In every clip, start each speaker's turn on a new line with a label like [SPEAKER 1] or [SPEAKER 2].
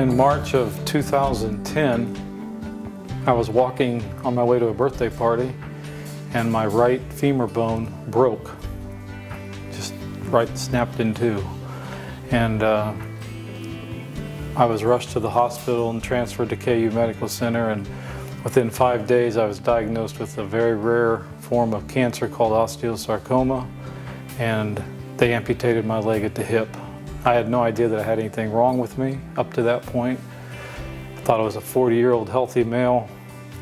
[SPEAKER 1] In March of 2010, I was walking on my way to a birthday party and my right femur bone broke, just right snapped in two. And I was rushed to the hospital and transferred to KU Medical Center, and within 5 days I was diagnosed with a very rare form of cancer called osteosarcoma, and they amputated my leg at the hip. I had no idea that I had anything wrong with me up to that point. I thought I was a 40-year-old healthy male,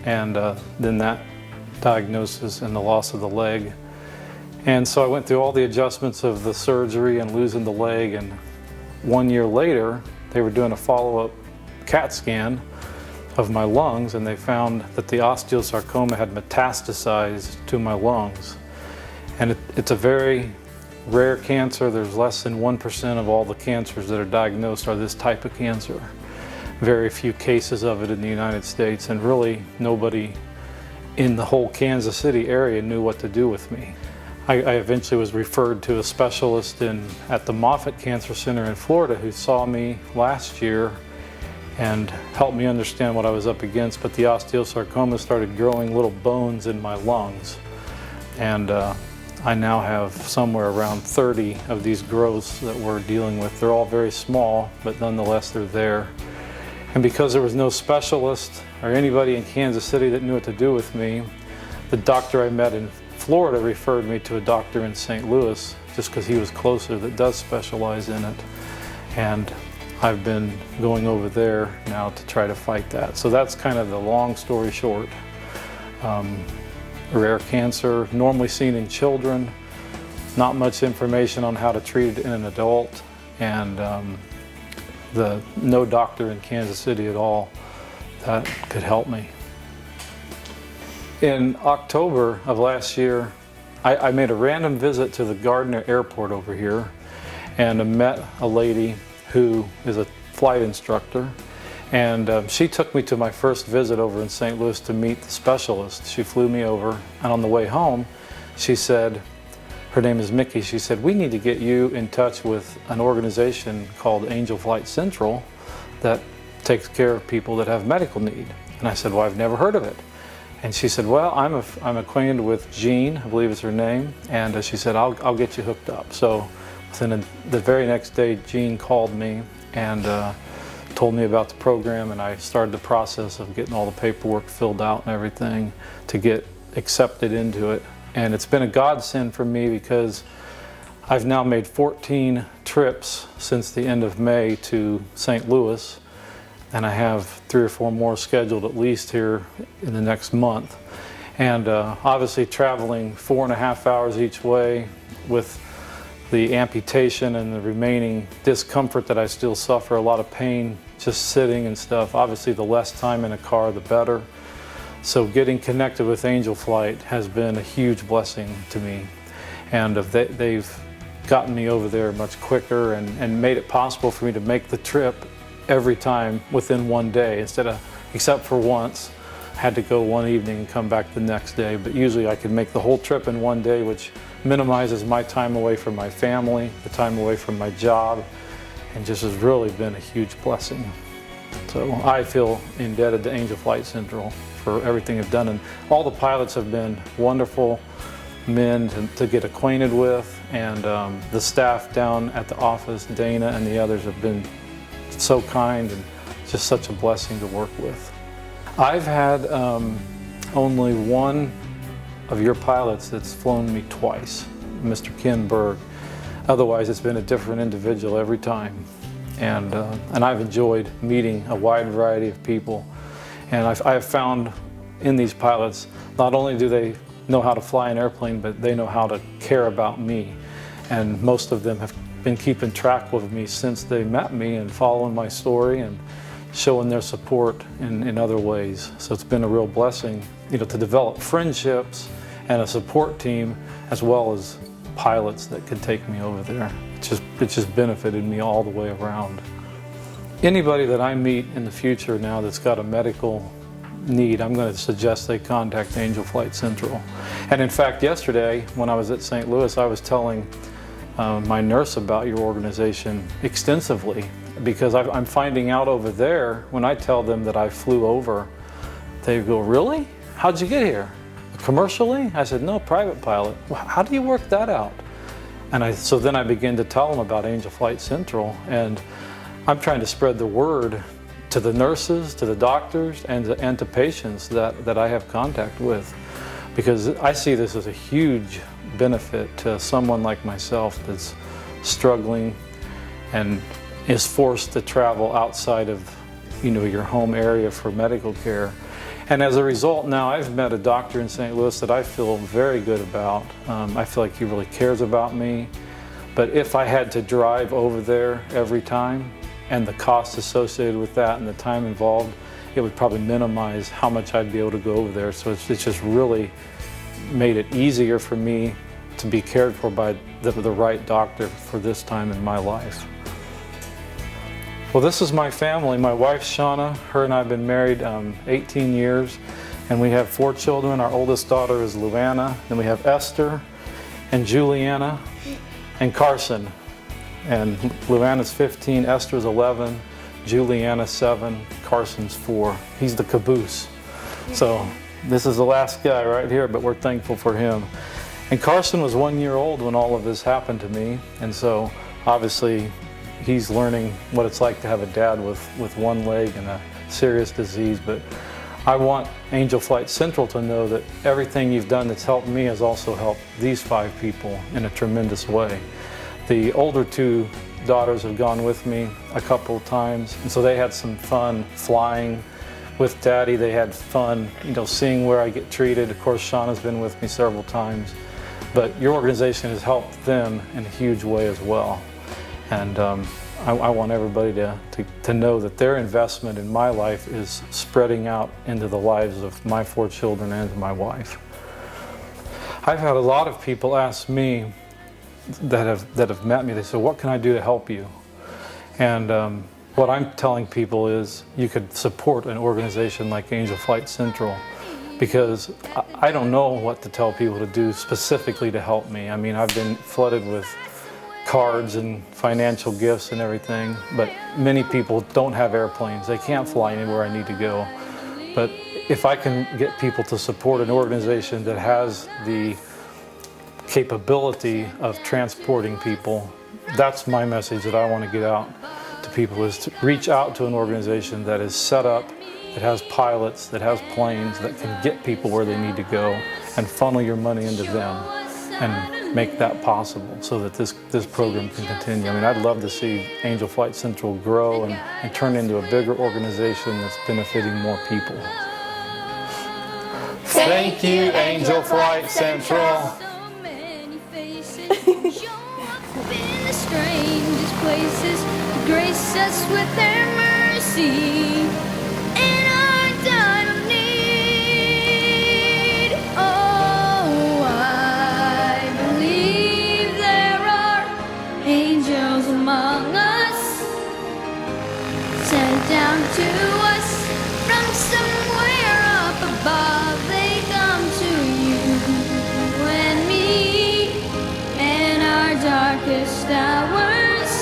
[SPEAKER 1] and then that diagnosis and the loss of the leg. And so I went through all the adjustments of the surgery and losing the leg, and 1 year later they were doing a follow-up CAT scan of my lungs, and they found that the osteosarcoma had metastasized to my lungs. And it's a very rare cancer. There's less than 1% of all the cancers that are diagnosed are this type of cancer. Very few cases of it in the United States, and really nobody in the whole Kansas City area knew what to do with me. I eventually was referred to a specialist at the Moffitt Cancer Center in Florida, who saw me last year and helped me understand what I was up against. But the osteosarcoma started growing little bones in my lungs, and I now have somewhere around 30 of these growths that we're dealing with. They're all very small, but nonetheless they're there. And because there was no specialist or anybody in Kansas City that knew what to do with me, the doctor I met in Florida referred me to a doctor in St. Louis, just because he was closer, that does specialize in it. And I've been going over there now to try to fight that. So that's kind of the long story short. Rare cancer, normally seen in children, not much information on how to treat it in an adult, and no doctor in Kansas City at all that could help me. In October of last year, I made a random visit to the Gardner Airport over here, and I met a lady who is a flight instructor. And she took me to my first visit over in St. Louis to meet the specialist. She flew me over, and on the way home, she said, her name is Mickey, she said, "We need to get you in touch with an organization called Angel Flight Central that takes care of people that have medical need." And I said, "Well, I've never heard of it." And she said, "Well, I'm acquainted with Jean, I believe is her name," and she said, I'll get you hooked up." So within the very next day, Jean called me and told me about the program, and I started the process of getting all the paperwork filled out and everything to get accepted into it. And it's been a godsend for me, because I've now made 14 trips since the end of May to St. Louis, and I have 3 or 4 more scheduled at least here in the next month. And obviously traveling 4.5 hours each way with the amputation and the remaining discomfort that I still suffer, a lot of pain just sitting and stuff. Obviously the less time in a car, the better. So getting connected with Angel Flight has been a huge blessing to me. And they've gotten me over there much quicker and made it possible for me to make the trip every time within 1 day, except for once. I had to go one evening and come back the next day, but usually I can make the whole trip in 1 day, which minimizes my time away from my family, the time away from my job, and just has really been a huge blessing. So I feel indebted to Angel Flight Central for everything they've done, and all the pilots have been wonderful men to get acquainted with, and the staff down at the office, Dana and the others, have been so kind and just such a blessing to work with. I've had only one of your pilots that's flown me twice, Mr. Ken Berg. Otherwise, it's been a different individual every time. And I've enjoyed meeting a wide variety of people. And I've found in these pilots, not only do they know how to fly an airplane, but they know how to care about me. And most of them have been keeping track of me since they met me and following my story and showing their support in other ways. So it's been a real blessing, to develop friendships and a support team, as well as pilots that could take me over there. It's just benefited me all the way around. Anybody that I meet in the future now that's got a medical need, I'm going to suggest they contact Angel Flight Central. And in fact, yesterday when I was at St. Louis, I was telling my nurse about your organization extensively, because I'm finding out over there, when I tell them that I flew over, they go, really? How'd you get here? Commercially? I said, no, private pilot. Well, how do you work that out? And so then I begin to tell them about Angel Flight Central, and I'm trying to spread the word to the nurses, to the doctors, and to patients that I have contact with, because I see this as a huge benefit to someone like myself that's struggling and is forced to travel outside of, your home area for medical care. And as a result, now I've met a doctor in St. Louis that I feel very good about. I feel like he really cares about me. But if I had to drive over there every time, and the cost associated with that and the time involved, it would probably minimize how much I'd be able to go over there. So it's just really made it easier for me to be cared for by the right doctor for this time in my life. Well, this is my family. My wife, Shauna, her and I have been married 18 years, and we have 4 children. Our oldest daughter is Luana, and we have Esther and Juliana and Carson. And Luana's 15, Esther's 11, Juliana's 7, Carson's 4. He's the caboose. So this is the last guy right here, but we're thankful for him. And Carson was 1 year old when all of this happened to me, and so obviously he's learning what it's like to have a dad with one leg and a serious disease. But I want Angel Flight Central to know that everything you've done that's helped me has also helped these 5 people in a tremendous way. The older 2 daughters have gone with me a couple of times, and so they had some fun flying with Daddy. They had fun, seeing where I get treated. Of course, Shauna's been with me several times, but your organization has helped them in a huge way as well. And I want everybody to know that their investment in my life is spreading out into the lives of my 4 children and my wife. I've had a lot of people ask me that have met me. They say, what can I do to help you? And what I'm telling people is you could support an organization like Angel Flight Central, because I don't know what to tell people to do specifically to help me. I mean, I've been flooded with cards and financial gifts and everything, but many people don't have airplanes. They can't fly anywhere I need to go. But if I can get people to support an organization that has the capability of transporting people, that's my message that I want to get out to people, is to reach out to an organization that is set up, that has pilots, that has planes, that can get people where they need to go, and funnel your money into them and make that possible so that this program can continue. I mean, I'd love to see Angel Flight Central grow and turn into a bigger organization that's benefiting more people. Thank you, Angel Flight Central.
[SPEAKER 2] In the strangest places, grace us with their mercy in our time of need. Oh, I believe there are angels among us, sent down to us from somewhere up above. They come to you and me in our darkest hours,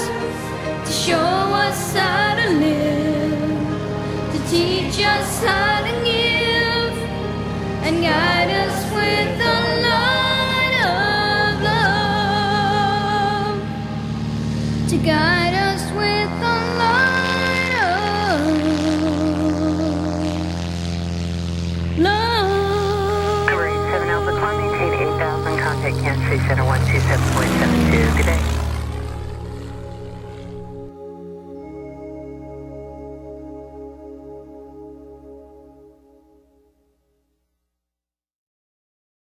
[SPEAKER 2] to show us how to live, to teach us how to give, and guide us with the light of love, to guide us with the light of love.
[SPEAKER 3] Great 7 Alpha, climb, maintain 8,000, contact Kansas City Center 127.72. Good day.